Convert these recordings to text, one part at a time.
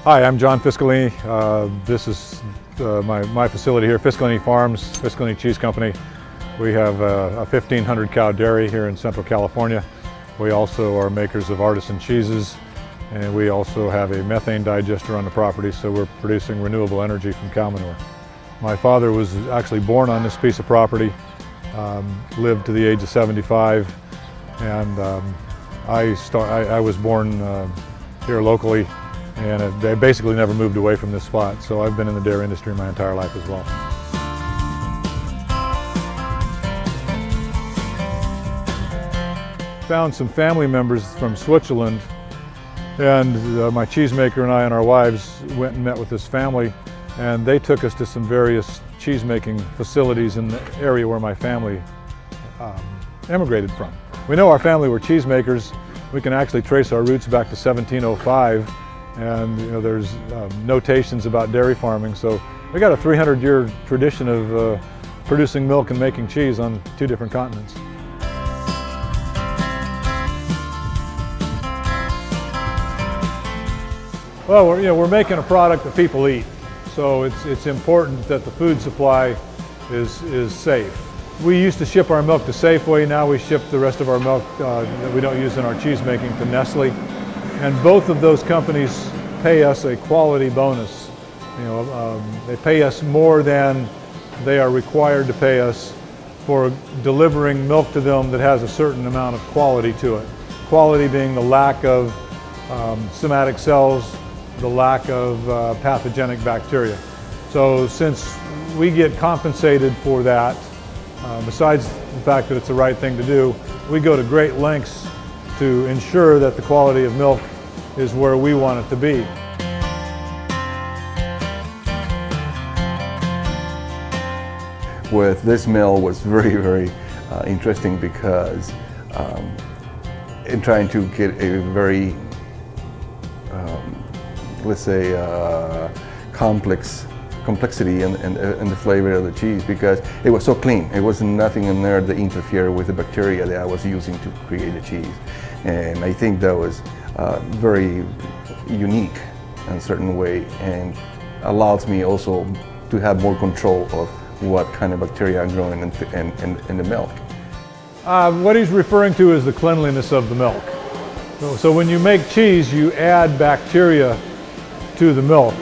Hi, I'm John Fiscalini. This is my facility here, Fiscalini Farms, Fiscalini Cheese Company. We have a 1,500 cow dairy here in Central California. We also are makers of artisan cheeses, and we also have a methane digester on the property, so we're producing renewable energy from cow manure. My father was actually born on this piece of property, lived to the age of 75, and I was born here locally, and they basically never moved away from this spot, so I've been in the dairy industry my entire life as well. Found some family members from Switzerland, and my cheesemaker and I and our wives went and met with this family, and they took us to some various cheese-making facilities in the area where my family emigrated from. We know our family were cheesemakers. We can actually trace our roots back to 1705, and there's notations about dairy farming, so we got a 300-year tradition of producing milk and making cheese on 2 different continents. Well, we're making a product that people eat, so it's important that the food supply is safe. We used to ship our milk to Safeway. Now we ship the rest of our milk that we don't use in our cheese making to Nestle, and both of those companies pay us a quality bonus. They pay us more than they are required to pay us for delivering milk to them that has a certain amount of quality to it. Quality being the lack of somatic cells, the lack of pathogenic bacteria. So since we get compensated for that, besides the fact that it's the right thing to do, we go to great lengths to ensure that the quality of milk is where we want it to be. With this mill was very interesting because in trying to get a very let's say complexity in the flavor of the cheese, because it was so clean. It wasn't nothing in there that interfered with the bacteria that I was using to create the cheese. And I think that was very unique in a certain way, and allows me also to have more control of what kind of bacteria I'm growing in the milk. What he's referring to is the cleanliness of the milk. So when you make cheese, you add bacteria to the milk,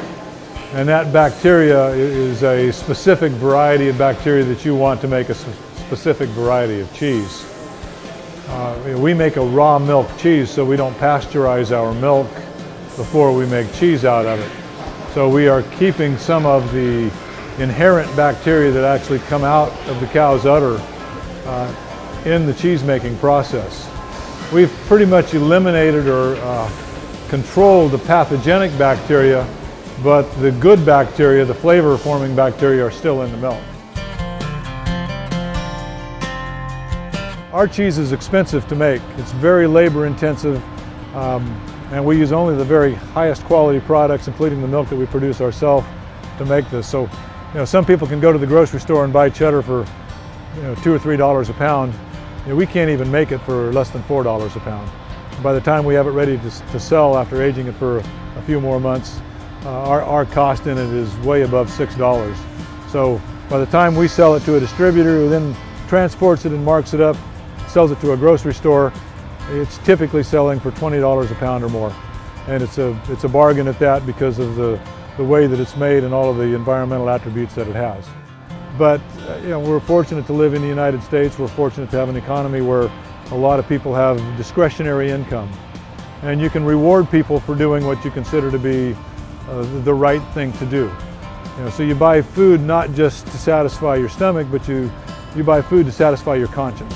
and that bacteria is a specific variety of bacteria that you want to make a specific variety of cheese. We make a raw milk cheese, so we don't pasteurize our milk before we make cheese out of it. So we are keeping some of the inherent bacteria that actually come out of the cow's udder in the cheese making process. We've pretty much eliminated or controlled the pathogenic bacteria, but the good bacteria, the flavor forming bacteria, are still in the milk. Our cheese is expensive to make. It's very labor intensive, and we use only the very highest quality products, including the milk that we produce ourselves, to make this. So, some people can go to the grocery store and buy cheddar for $2 or $3 a pound. We can't even make it for less than $4 a pound. By the time we have it ready to sell after aging it for a few more months, our cost in it is way above $6. So by the time we sell it to a distributor who then transports it and marks it up, sells it to a grocery store, it's typically selling for $20 a pound or more. And it's a bargain at that because of the way that it's made and all of the environmental attributes that it has. But we're fortunate to live in the United States. We're fortunate to have an economy where a lot of people have discretionary income, and you can reward people for doing what you consider to be the right thing to do. So you buy food not just to satisfy your stomach, but you buy food to satisfy your conscience.